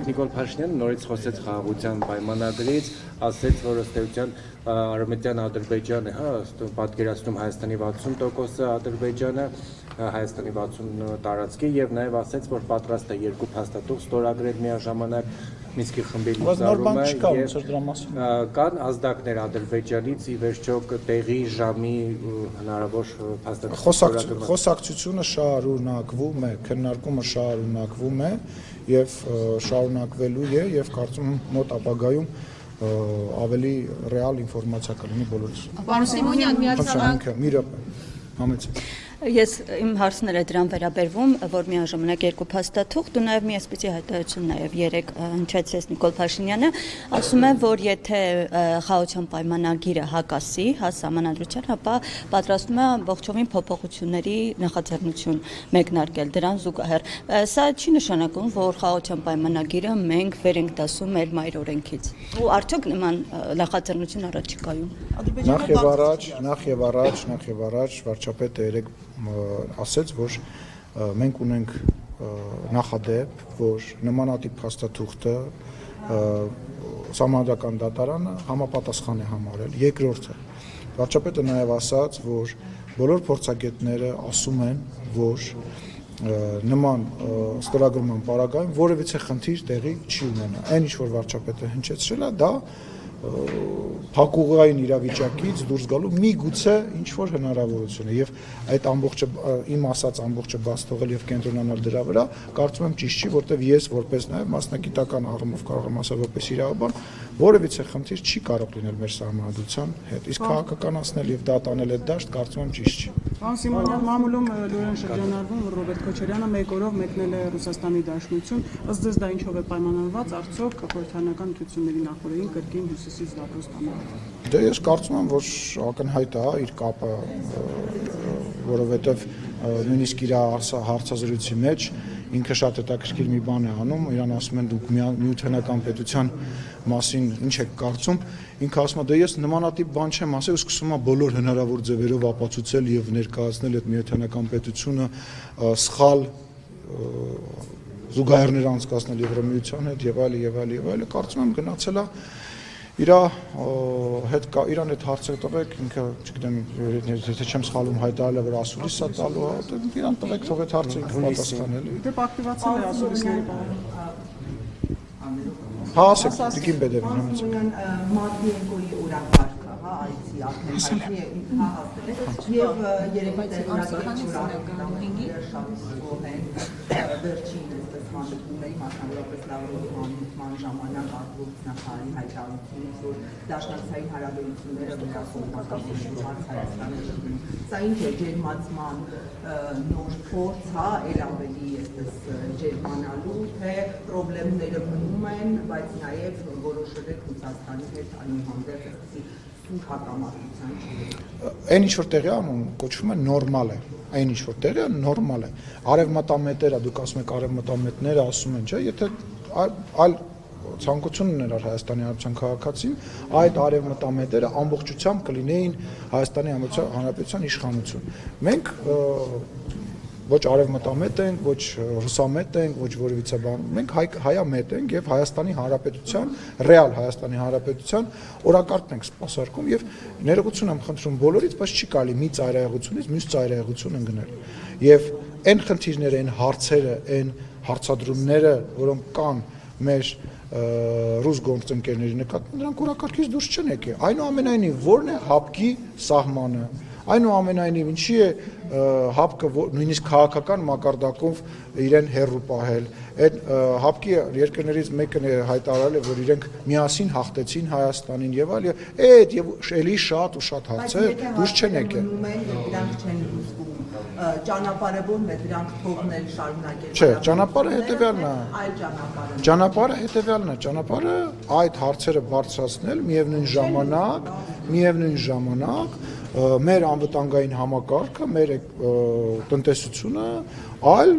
Նիկոլ Փաշինյանը նորից խոսեց խաղաղության պայմանագրից, ասաց, որ ըստ էության Արևմտյան Ադրբեջանը, պատկերացնում Հայաստանի 60%-ը Ադրբեջանը, Հայաստանի 60 տարածքի եւ նաեւ ասաց, որ պատրաստ է երկու փաստաթուղթ ստորագրել միաժամանակ Մինսկի խմբի լուծարումը եւ կան ազդակներ Ադրբեջանից ի վերջո տեղի ժամի հնարավոր փաստաթուղթ խոսակցությունը շարունակվում է, քննարկումը շարունակվում է եւ շարունակվելու է եւ կարծում եմ մոտ ապագայում ավելի ռեալ ինֆորմացիա կլինի բոլորիս։ Պարոն Սիմոնյան, միացավ մի րոպե, համեցեք։ Ես իմ հարցները դրան վերաբերվում, որ միաժամանակ երկու փաստաթուղթ ու նաև մի այսպիսի հայտարարություն նաև երեք հնչեցրեց Նիկոլ Փաշինյանը, ասում է, որ եթե խաղաղության պայմանագիրը հակասի համանadrության, ապա պատրաստվում է ողջովին փոփոխությունների նախաձեռնություն մեկնարկել դրան զուգահեռ։ Սա չի նշանակում, որ խաղաղության պայմանագիրը մենք վեր ենք դասում մեր մայր օրենքից։ Ու արդյոք նման նախաձեռնություն առաջիկայում։ Նախ եւ առաջ վարչապետը երեք ասեց, որ մենք ունենք նախադեպ, որ նմանատիպ փաստաթուղթը Սահմանադրական դատարանը համապատասխան է համարել։ Երկրորդը վարչապետը նաև ասաց, որ բոլոր փորձագետները ասում են, որ նման ստորագրման պարագայում որևիցե խնդիր տեղի չի ունենա։ Այն ինչ որ վարչապետը հնչեցրել է, դա փակուղային իրավիճակից դուրս գալու միգուցե ինչ որ հնարավորություն է եւ այդ ամբողջը իմ ասած ամբողջը բաց թողել եւ կենտրոնանալ դրա վրա կարծում եմ ճիշտ չի, որտեվ ես որպես նաեւ մասնագիտական առումով կարող եմ ասել որպես իրավաբան որևիցե խնդիր չի կարող լինել մեր սահմանադրության հետ, իսկ քաղաքականացնել եւ դատանել այդ դաշտ կարծում եմ ճիշտ չի։ Պարոն Սիմոնյան, մամուլում լուրեն շրջանառվում, որ Ռոբերտ Քոչարյանը մեկ օրով մեկնել է Ռուսաստանի Դաշնություն, ըստ ձեզ դա ինչով է պայմանավորված, արդյոք խորհրդարանական ընտրությունների նախորդին կրկին հյուսիսից դատող ստանալու։ Դե ես կարծում եմ, որ ակնհայտ է իր կապը, որովհետև նույնիսկ իր հարցազրույցի մեջ ինքը շատ հետաքրքիր մի բան է անում, իրան ասում են դուք միութենական պետության մասին ինչ եք կարծում, ինքը ասում է դե ես նմանատիպ բան չեմ ասել ու սկսում է բոլոր հնարավոր ձևերով ապացուցել եւ ներկայացնել այդ միութենական պետությունը սխալ զուգահեռներ անցկացնել Եվրամիության հետ եւ այլ, կարծում եմ գնացել է իրան այդ հարցերը տվեք, ինքը, չգիտեմ, եթե չեմ սխալվում հայտարարել է, որ ասուլիս է տալու, իրան տվեք, թող այդ հարցը ինքը պատասխանել։ Դե ակտիվացել է ասուլիսների բանը։ Հա, ասեք, Տիկին Բեդևին, համեցեք։ Մարտիրենկոյի օրակարգը, հա, այցի ակնհայտի է, հա, հասել է, եւ երևի տեղնակացությունների շատ են վերջին մանդատների մասնավորապես Լավրովի հանդիպման ժամանակ արտգործնախարարի հայտարարությունից, որ դաշնակցային հարաբերությունները վերակողմնակացնելու հարց Հայաստանի դեպքում։ Սա ինչ է ջերմացման նոր փորձ, հա, ել ավելի այսպես ջերմանալու, թե պրոբլեմները մնում են, բայց նաև որոշել եք Ռուսաստանի հետ այնուհանդերձ այսպիսի սուր հակամարտության չլինի։ Այն ինչ որ տեղի անում կոչվում է նորմալ է, այն ինչ որ տեղի է նորմալ է։ Արևմտամետերը, դուք ասում եք արևմտամետները ասում են, չէ, եթե այլ ցանկություն ուներ Հայաստանի Հանրապետության քաղաքացին, այդ արևմտամետերը ամբողջությամբ կլինեին Հայաստանի Հանրապետության իշխանություն։ Մենք ոչ արևմտամետ ենք, ոչ ռուսամետ ենք, ոչ որևիցե բան։ Մենք հայամետ ենք եւ Հայաստանի Հանրապետության, ռեալ Հայաստանի Հանրապետության օրակարգն ենք սպասարկում եւ ներողություն եմ խնդրում բոլորից, բայց չի կարելի մի ծայրահեղությունից մյուս ծայրահեղություն ընկնել։ Եվ այն խնդիրները, այն հարցերը, այն հարցադրումները, որոնք կան մեր ռուս գործընկերների նկատմամբ, նրանք օրակարգից դուրս չեն եկել։ Այնուամենայնիվ, ո՞րն է հապկի սահմանը։ Այնուամենայնիվ, ինչի է հապկը նույնիսկ քաղաքական մակարդակով իրեն հեռու պահել։ Այդ հապկի երկրներից մեկն է հայտարարել, որ իրենք միասին հաղթեցին Հայաստանին եւ այլ, այդ եւ էլի շատ ու շատ հարցեր դուրս չեն եկել։ Դրանք չեն զգում ճանապարհը ո՞րն է, դրանք թողնել շարունակել։ Չէ, ճանապարհը հետեւյալն է։ Այլ ճանապարհը։ Ճանապարհը հետեւյալն է, ճանապարհը այդ հարցերը բարձրացնել, միևնույն ժամանակ մեր անվտանգային համակարգը, մեր տնտեսությունը, այլ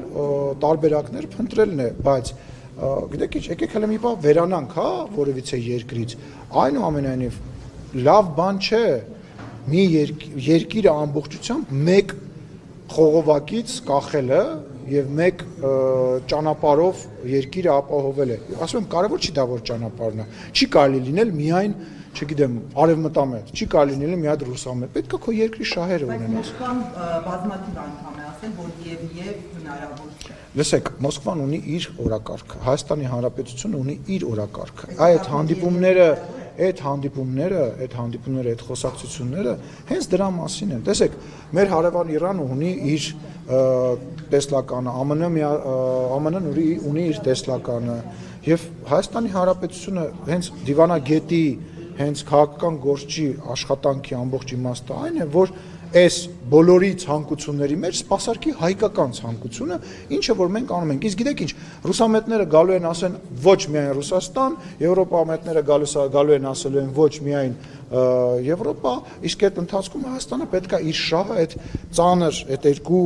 տարբերակներ փնտրելն է, բայց գիտեք ինչ, եկեք հələ մի բան վերանանք, հա, որևիցե երկրից։ Այնուամենայնիվ լավ բան չէ մի երկիրը ամբողջությամբ մեկ խողովակից կախելը եւ մեկ ճանապարհով երկիրը ապահովել է։ Ասում եմ, կարևոր չի դա որ ճանապարհն է։ Չի կարելի լինել միայն, չգիտեմ, արևմտամետ, չի կարելի լինել մի հատ ռուսամետ։ Պետք է քո երկրի շահերը ունենաս։ Մոսկվան բազմաթիվ անգամ է ասել, որ եւ հնարավոր չէ։ Լսեք, Մոսկվան ունի իր օրակարգը, Հայաստանի Հանրապետությունը ունի իր օրակարգը։ Այդ հանդիպումները, այդ խոսակցությունները հենց դրա մասին են։ Տեսեք, մեր հարևան Իրանը ունի իր տեսլականը, ԱՄՆ-ն ունի իր տեսլականը, եւ Հայաստանի Հանրապետությունը հենց դիվանագետի, հենց քաղաքական գործի աշխատանքի ամբողջ իմաստը այն է, որ այս բոլորի ցանկությունների մեջ սպասարկի հայկական ցանկությունը, ինչը որ մենք անում ենք։ Իսկ գիտեք ինչ, ռուսամետները գալու են ասեն ոչ միայն Ռուսաստան, եվրոպամետները գալու են ասելու են ոչ միայն Եվրոպա, իսկ այդ ընթացքում Հայաստանը պետք է իր շահը այդ ծանր, այդ երկու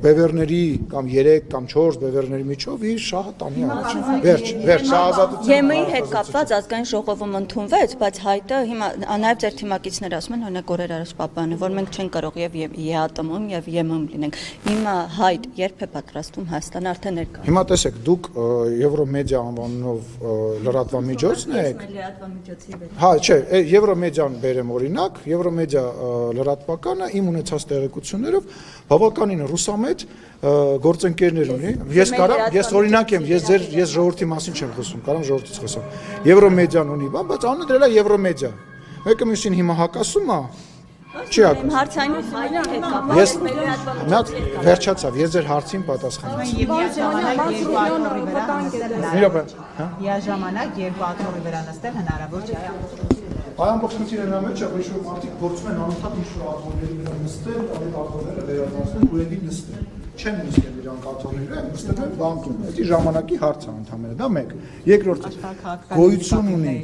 բևեռների կամ 3 կամ 4 բևեռների միջով իր շահը տանի առաջ։ Վերջ, սա ազատություն։ ԵՄ-ի հետ կապված ազգային ժողովում ընդունվեց, բայց հայտը հիմա նաև ձեր թիմակիցները ասում են, օրինակ Գորեր Արաշպապյանը, որ մենք չենք կարող եւ ԵԱՏՄ-ում եւ ԵՄ-ում լինենք։ Հիմա հայտ երբ է պատրաստում Հայաստանը արդեն ներկա։ Հիմա տեսեք, դուք Եվրոմեդիա անվանով լրատվամիջոցն եք։ Հա, չէ, Եվրոմեդիան բերեմ օրինակ, Եվրոմեդիա լրատվականը իմ ունեցած տեղեկություններով բավականին ռուսամետ գործընկերներ ունի։ Ես օրինակ եմ, ես ժողովրդի մասին չեմ խոսում, կարամ ժողովրդից խոսեմ։ Եվրոմեդիան ունի, բայց անունը դրել է Եվրոմեդիա։ Մեկը մյուսին հիմա հակասում է։ Չի հակասում։ Հարցային հայտի հետ կապված։ Ես մի հատ վերջացավ, ես ձեր հարցին պատասխանեցի։ Միաժամանակ երկու աթոռի վրա նստել հնարավոր չէ։ Այ ամբողջ խնդիրը նա մեջ է, որ ինչ-որ մարդիկ գործում են անընդհատ ինչ-որ աթոռների վրա նստել, այդ աթոռները վերադարձնել ու ելի նստել։ Չեն նստել իրանք աթոռների վրա, նստել են բանկում։ Դա ժամանակի հարց է ընդհանրապես, դա մեկ։ Երկրորդը գոյություն ունի։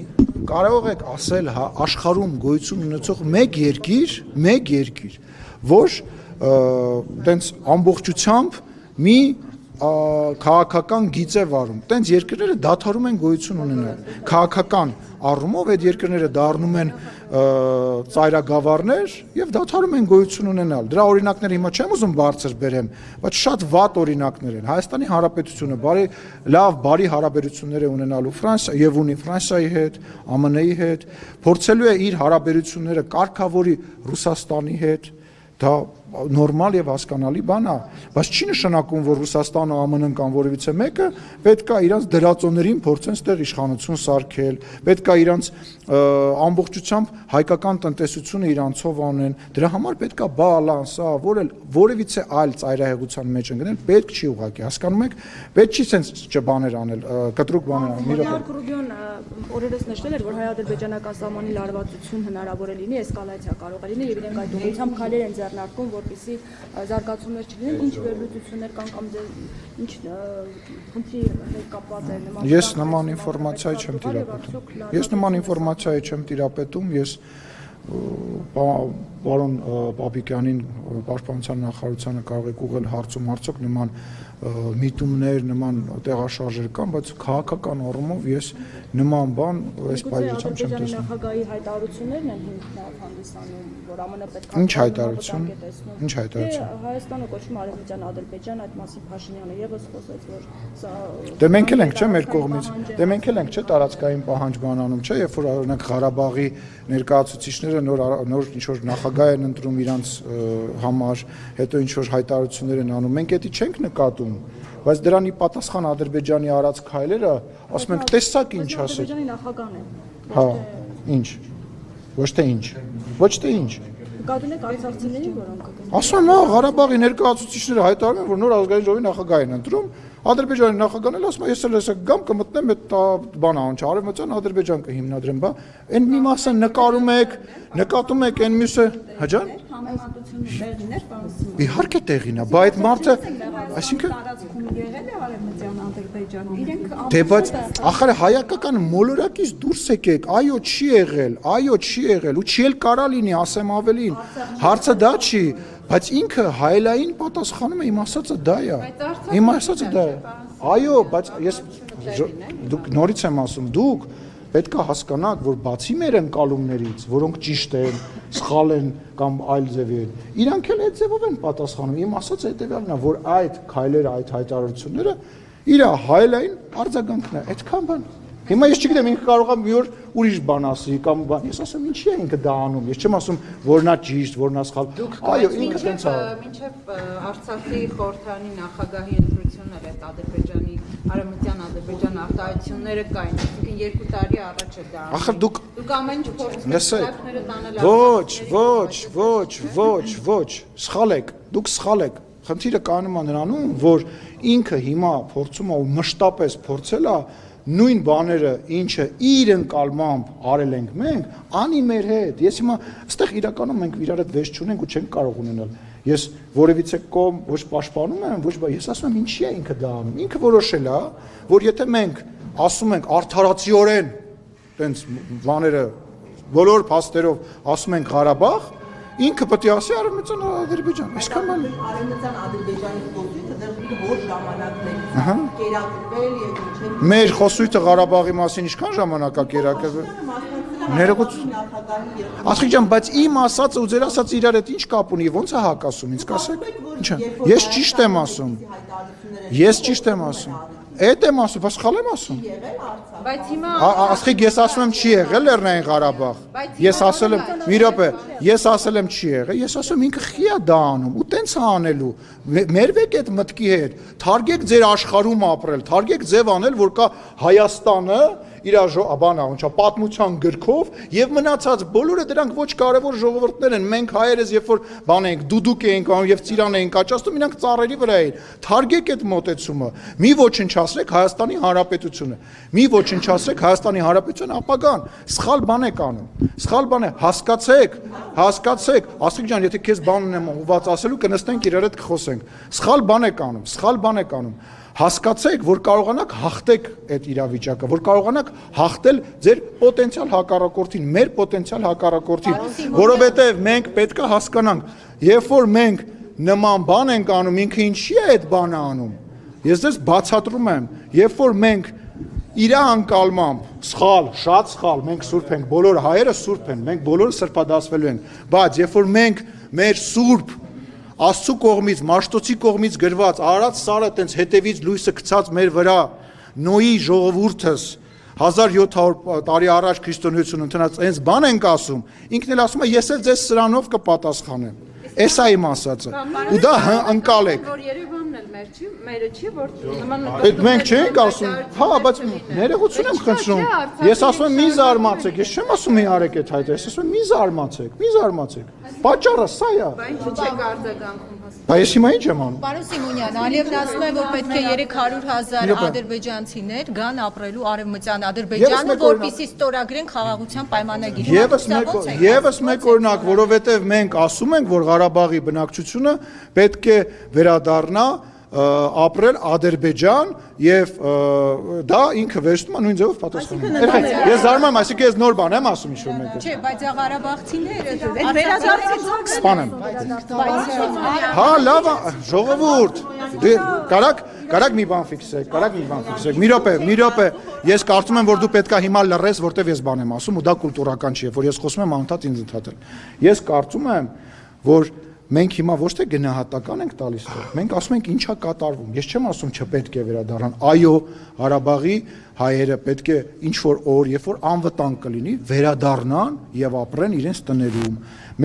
Կարող եք ասել, հա, աշխարհում գոյություն ունեցող մեկ երկիր, որ տենց ամբողջությամբ մի քաղաքական գիծ է վարում։ Տենց երկրները դադարում են գոյություն ունենալ։ Քաղաքական առումով այդ երկրները դառնում են ծայրագավառներ եւ դադարում են գոյություն ունենալ։ Դրա օրինակները հիմա չեմ ուզում բարձր բերեմ, բայց շատ վատ օրինակներ են։ Հայաստանի Հանրապետությունը բարի հարաբերություններ է ունենալու եւ ունի Ֆրանսիայի հետ, ԱՄՆ-ի հետ, փորձելու է իր հարաբերությունները կարգավորի Ռուսաստանի հետ։ Դա նորմալ եւ հասկանալի բան է, բայց չի նշանակում, որ Ռուսաստանը, ԱՄՆ-ն կամ որևիցե մեկը պետք է իրանց դրածոներին փորձեն ստեղ իշխանություն սարքել, պետք է իրանց ամբողջությամբ հայկական տնտեսությունը իրանցով անեն, դրա համար պետք է բալանսա, որևիցե այլ ծայրահեղության մեջ ընկնել պետք չի ուղղակի, հասկանում եք, պետք չի sense չբաներ անել, կտրուկ բաներ անել։ Մարկ Ռուբիոն օրերս նշել էր, որ հայ-ադրբեջանական սահմանի լարվածություն հնարավոր է լինի, էսկալացիա կարող է լինի եւ իրենք այդ ուղղությամբ քայլեր են ձեռնարկում, որպեսզի զարգացումներ չլինեն, ինչ վերլուծություններ կան կամ ինչ խնդրի հետ կապված է նման։ Ես նման ինֆորմացիա չեմ տիրապետում, ես պարոն Պապիկյանին պաշտպանության նախարարությանը կարող եք ուղղել հարցում արդյոք նման միտումներ, նման տեղաշարժեր կան, բայց քաղաքական առումով ես նման բան այս պայմանությամբ չեմ տեսնում։ Նախագահի հայտարարություններն են հիմնական հանդիսանում, որ ԱՄՆ պետք է Ինչ հայտարարություն։ Հայաստանը կոչվում Արևմտյան Ադրբեջան, այդ մասին Փաշինյանը եւս խոսեց, որ սա Դե մենք էլ ենք, չէ՞, մեր կողմից։ Դե մենք էլ ենք, չէ՞, տարածքային պահանջ բանանում, չէ՞, երբ որ օրինակ Ղարաբաղի ներկայացուցիչները նոր ինչ-որ նախագահ են ընտրում իրանց համար, հետո ինչ-որ հայտարարություններ են անում, մենք դա չենք նկատում, բայց դրանի պատասխան Ադրբեջանի արած քայլերը, ասում ենք, տեսակ ինչ ասեք։ Ադրբեջանի նախագահն է։ Հա, ինչ։ Ոչ թե ինչ։ Ոչ թե ինչ։ Նկատում եք արցախցիներին, որոնք Ասում եմ, հա, Ղարաբաղի ներկայացուցիչները հայտարարում են, որ նոր ազգային ժողովի նախագահ են ընտրում, Ադրբեջանի նախագահն էլ ասում է, ես էլ հեսա գամ կմտնեմ այդ բանը անչ, Արևմտյան Ադրբեջան կհիմնադրեմ, բա, այն մի մասը նկատում եք, այն մյուսը, հաջան։ Իհարկե տեղին է, բա այդ մարդը, այսինքն եղել է Արևմտյան Ադրբեջանում։ Իրենք Դե բայց ախր հայկական մոլորակից դուրս եկեք, այո չի եղել ու չի էլ կարա լինի, ասեմ ավելին։ Հարցը դա չի, բայց ինքը հայելային պատասխանում է, իմ ասածը դա է։ Իմ ասածը դա է։ Այո, բայց ես դուք նորից եմ ասում, դուք պետք է հասկանաք, որ բացի մեր ընկալումներից, որոնք ճիշտ են, սխալ են կամ այլ ձևի են, իրանք էլ այդ ձևով են պատասխանում։ Իմ ասած հետևյալն է, որ այդ քայլերը, այդ հայտարարությունները իր հայելային արձագանքն է, այդքան բան։ Հիմա ես չգիտեմ, ինքը կարող է մի օր ուրիշ բան ասի կամ բան։ Ես ասում ինչի է ինքը դա անում։ Ես չեմ ասում, որ նա ճիշտ, որ նա սխալ։ Այո, ինքը տենց է։ Մինչև Արցախի խորհրդարանի նախագահի ընտրությունները այդ Ադրբեջանի արևմտյան Ադրբեջան արտահայտությունները կային, այսինքն 2 տարի առաջ է դա։ Ախր դուք ամեն ինչ փորձում եք։ Ոչ, սխալ եք։ Դուք սխալ եք։ Խնդիրը կանում է նրանում, որ ինքը հիմա փորձում է ու մշտապես փորձել է նույն բաները, ինչը իր ընկալմամբ արել ենք մենք, անի մեր հետ։ Ես հիմա այստեղ իրականում մենք իրար հետ վեճ չունենք ու չենք կարող ունենալ։ Ես որևիցե կողմ ոչ պաշտպանում եմ, ոչ բա ես ասում եմ ինչի է ինքը դա անում։ Ինքը որոշել է, որ եթե մենք ասում ենք արդարացիորեն, տենց բաները բոլոր փաստերով ասում ենք Ղարաբաղ, ինքը պետք է ասի Արևմտյան Ադրբեջան, այսքան բան։ Արևմտյան Ադրբեջանի խոսույթը դեռ որ ժամանակներից կերակրվել եւ ինչեր։ Մեր խոսույթը Ղարաբաղի մասին ինչքան ժամանակ է կերակրվել։ Ներողություն։ Ախի ջան, բայց իմ ասածը ու ձեր ասածը իրար հետ ինչ կապ ունի, ոնց է հակասում, ինձ կասեք։ Ինչա։ Ես ճիշտ եմ ասում։ Ես ճիշտ եմ ասում։ Էդ եմ ասում, բայց սխալ եմ ասում։ Բայց հիմա Ասխիկ ես ասում եմ չի եղել Լեռնային Ղարաբաղ։ Ես ասել եմ, մի րոպե, ես ասել եմ չի եղել, ես ասում ինքը խի է դա անում ու տենց է անելու։ Մերվեք այդ մտքի հետ, թարգեք ձեր աշխարհում ապրել, թարգեք ձև անել, որ կա Հայաստանը իր բանա, ոնչա պատմության գրքով եւ մնացած բոլորը դրանք ոչ կարեւոր ժողովուրդներ են։ Մենք հայերս երբ որ բան ենք, դուդուկ ենք անում եւ ծիրան ենք աճացնում, իրանք ծառերի վրա են։ Թարգեք այդ մոտեցումը։ Մի ոչնչացրեք Հայաստանի Հանրապետությունը։ Մի ոչնչացրեք Հայաստանի Հանրապետության ապագան։ Սխալ բան եք անում։ Սխալ բան է, հասկացեք։ Ասիկ ջան, եթե քեզ բան ունեմ ուղված ասելու, կնստենք իրար հետ կխոսենք։ Սխալ բան եք անում, սխալ բան եք անում։ Հասկացեք, որ կարողանաք հաղթեք այդ իրավիճակը, որ կարողանաք հաղթել ձեր պոտենցիալ հակառակորդին, մեր պոտենցիալ հակառակորդին, որովհետև մենք պետք է հասկանանք, երբ որ մենք նման բան ենք անում, ինքը ինչի է այդ բանը անում։ Ես ձեզ բացատրում եմ, երբ որ մենք իր անկալմամբ սխալ, շատ սխալ, մենք սուրբ ենք, բոլոր հայերը սուրբ են, մենք բոլորը սրբադասվելու ենք, բայց երբ որ մենք մեր սուրբ Աստծու կողմից, Մաշտոցի կողմից գրված Արաց Սարը տենց հետևից լույսը գցած մեր վրա Նոյի ժողովուրդս 1700 տարի առաջ քրիստոնեություն ընդունած այնց բան ենք ասում, ինքն էլ ասում է ես էլ ձեզ սրանով կպատասխանեմ։ Էս է իմ ասածը։ Ու դա ընկալեք։ Որ Երևանն էլ մերը չի, որ նման Այդ մենք չենք ասում։ Հա, բայց ներողություն եմ խնդրում։ Ես ասում եմ մի զարմացեք, ես չեմ ասում մի արեք այդ հայտը, ես ասում եմ մի զարմացեք։ Պատճառը սա է։ Բայց ինչ եք արձագանքում։ Բայց ես հիմա ինչ եմ անում։ Պարոն Սիմոնյան, Ալիևն ասում է, որ պետք է 300,000 ադրբեջանցիներ գան ապրելու Արևմտյան Ադրբեջանը, որպեսզի ստորագրեն խաղաղության պայմանագիր։ Եվս մեկ օրինակ, որովհետև մենք ասում ենք, որ Ղարաբաղի բնակչությունը պետք է վերադառնա ապրել Ադրբեջան եւ դա ինքը վերցնում է նույն ձևով պատասխանում։ Ես զարմանում եմ, այսինքն ես նոր բան եմ ասում ինչ-որ մեկը։ Չէ, բայց Ղարաբաղցիները վերադարձին սպանեմ։ Հա, լավ, ժողովուրդ։ Կարակ մի բան ֆիքսեք, մի րոպե։ Ես կարծում եմ, որ դու պետքա հիմա լռես, որտեվ ես բան եմ ասում ու դա կուլտուրական չի, որ ես խոսում եմ անընդհատ ինձ ընդհատել։ Ես կարծում եմ, որ մենք հիմա ոչ թե գնահատական ենք տալիս, մենք ասում ենք ինչա կատարվում։ Ես չեմ ասում չպետք է վերադառնան։ Այո, Ղարաբաղի հայերը պետք է ինչ որ օր, երբ որ անվտանգ կլինի, վերադառնան եւ ապրեն իրենց տներում։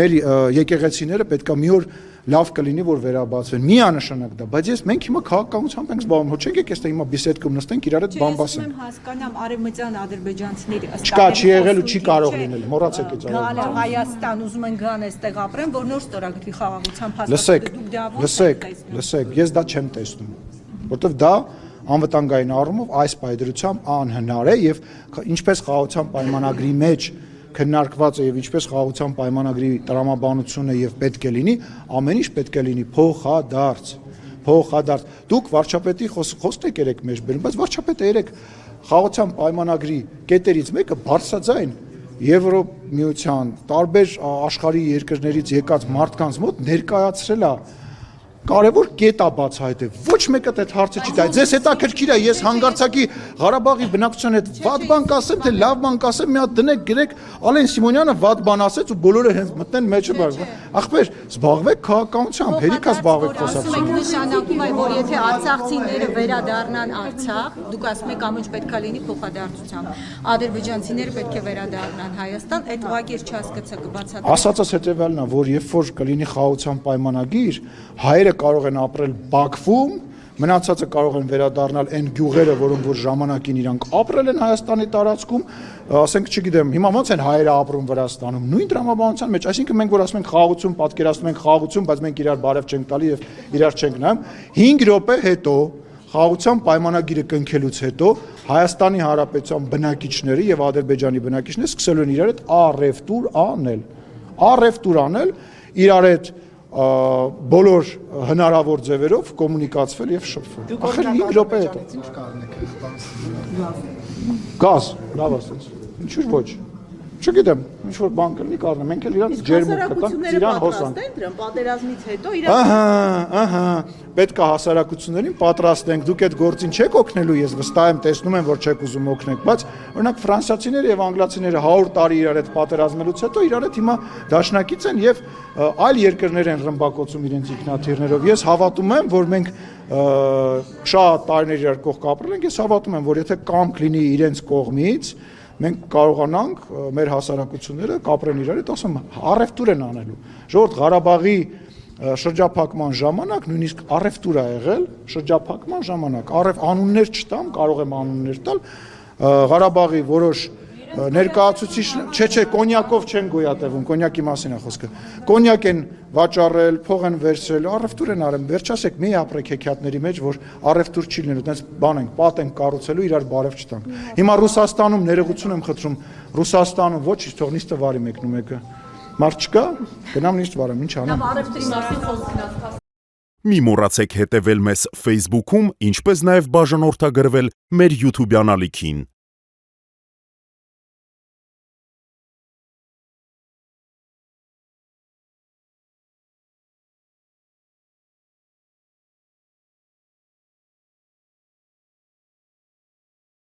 Մեր եկեղեցիները պետքա մի օր լավ կլինի որ վերաբացվեն։ Միանշանակ դա, բայց մենք հիմա քաղաքականությամբ ենք զբաղվում։ Ոչ եկեք այստեղ հիմա բիսեդկում նստենք իրար հետ բան բասենք։ Ես հասկանամ արևմտյան ադրբեջանցիների Չկա, չի եղել ու չի կարող լինել։ Մոռացեք այդ այո։ Հայաստան ուզում են գան այստեղ ապրեն, որ նոր ստորագրի խաղաղության Լսեք, ես դա չեմ տեսնում, որովհետև դա անվտանգային առումով այս պայդրությամբ անհնար է եւ ինչպես խաղաղության պայմանագրի մեջ քննարկված է եւ ինչպես խաղաղության պայմանագրի տրամաբանությունը եւ պետք է լինի, ամեն ինչ պետք է լինի փոխադարձ։ Դուք վարչապետի խոսքն եք երեք մեջ բերում, բայց վարչապետը երեք խաղաղության պայմանագրի կետերից մեկը բարձրաձայն Եվրոմիության տարբեր աշխարհի երկրներից եկած մարդկանց մոտ ներկայացրել է կարևոր կետ է բացահայտել։ Ոչ մեկը այդ հարցը չի տա։ Ձեզ հետաքրքիր է, ես հանգարցակի Ղարաբաղի բնակչության հետ վատ բան կասեմ, թե լավ բան կասեմ, մի հատ դնեք, գրեք Ալեն Սիմոնյանը վատ բան ասեց ու բոլորը հենց մտնեն մեջը բաղ։ Ախպեր, զբաղվեք քաղաքականությամբ, հերիքա զբաղվեք խոսակցությամբ։ Նշանակում է, որ եթե արցախցիները վերադառնան Արցախ, դուք ասում եք ամենը պետք է լինի փոխադարձությամբ։ Ադրբեջանցիները պետք է վերադառնան Հայաստան, այդ ուղղակի չհասկացա կբացատրեմ։ Ասածս հետևյալն է, որ երբ որ կլինի խաղաղության պայմանագիր, հայերը կարող են ապրել Բաքվում, մնացածը կարող են վերադառնալ այն գյուղերը, որոնք որ ժամանակին իրանք ապրել են Հայաստանի տարածքում, ասենք, չգիտեմ, հիմա ոնց են հայերը ապրում Վրաստանում, նույն դրամաբանության մեջ, այսինքն մենք որ ասում ենք խաղաղություն, պատկերացնում ենք խաղաղություն, բայց մենք իրար բարև չենք տալի եւ իրար չենք նայում, 5 րոպե հետո խաղաղության պայմանագիրը կնքելուց հետո Հայաստանի Հանրապետության բնակիչները եւ Ադրբեջանի բնակիչները սկսելու են իրար հետ առևտուր անել, իրար հետ բոլոր հնարավոր ձևերով կոմունիկացվել եւ շփվել։ Ախր 5 րոպե հետո։ Ինչ կառնեք, Գազ, լավ ասած։ Ինչու՞ ոչ։ Չգիտեմ, ինչ որ բան կլինի կառնեմ, մենք էլ իրանց ջերմուկ կտանք, իրան հոսանք։ Դրան պատերազմից հետո Ահա, պետք է հասարակություններին պատրաստենք, դուք այդ գործին չեք օգնելու, ես վստահ եմ, տեսնում եմ, որ չեք ուզում օգնեք, բայց օրինակ ֆրանսիացիները եւ անգլիացիները 100 տարի իրար հետ պատերազմելուց հետո իրար հետ հիմա դաշնակից են եւ այլ երկրներ են ռմբակոծում իրենց ինքնաթիռներով։ Ես հավատում եմ, որ մենք շատ տարիներ իրար կողք ապրել ենք, ես հավատում եմ, որ եթե կամք լինի իրենց կողմից, մենք կարողանանք մեր հասարակությունները կապրեն իրար հետ, ասում առևտուր են անելու։ Ժողովուրդ Ղարաբաղի շրջափակման ժամանակ նույնիսկ առևտուր ա եղել, շրջափակման ժամանակ, անուններ չտամ, կարող եմ անուններ տալ, Ղարաբաղի որոշ ներկայացուցիչ, չէ, կոնյակով չեն գոյատևում, կոնյակի մասին է խոսքը։ Կոնյակ են վաճառել, փող են վերցրել, առևտուր են արել, վերջացեք մի ապրեք հեքիաթների մեջ, որ առևտուր չի լինելու, այդպես բան ենք, պատ ենք կառուցելու, իրար բարև չտանք։ Հիմա Ռուսաստանում ներողություն եմ խնդրում, Ռուսաստանում ոչինչ, թող նիստը վարի մեկնումեկը։ Մարդ չկա, գնամ նիստ վարեմ, ինչ անեմ։ Մի մոռացեք հետևել մեզ Facebook-ում, ինչպես նաև բաժանորդագրվել մեր YouTube-յան ալիքին։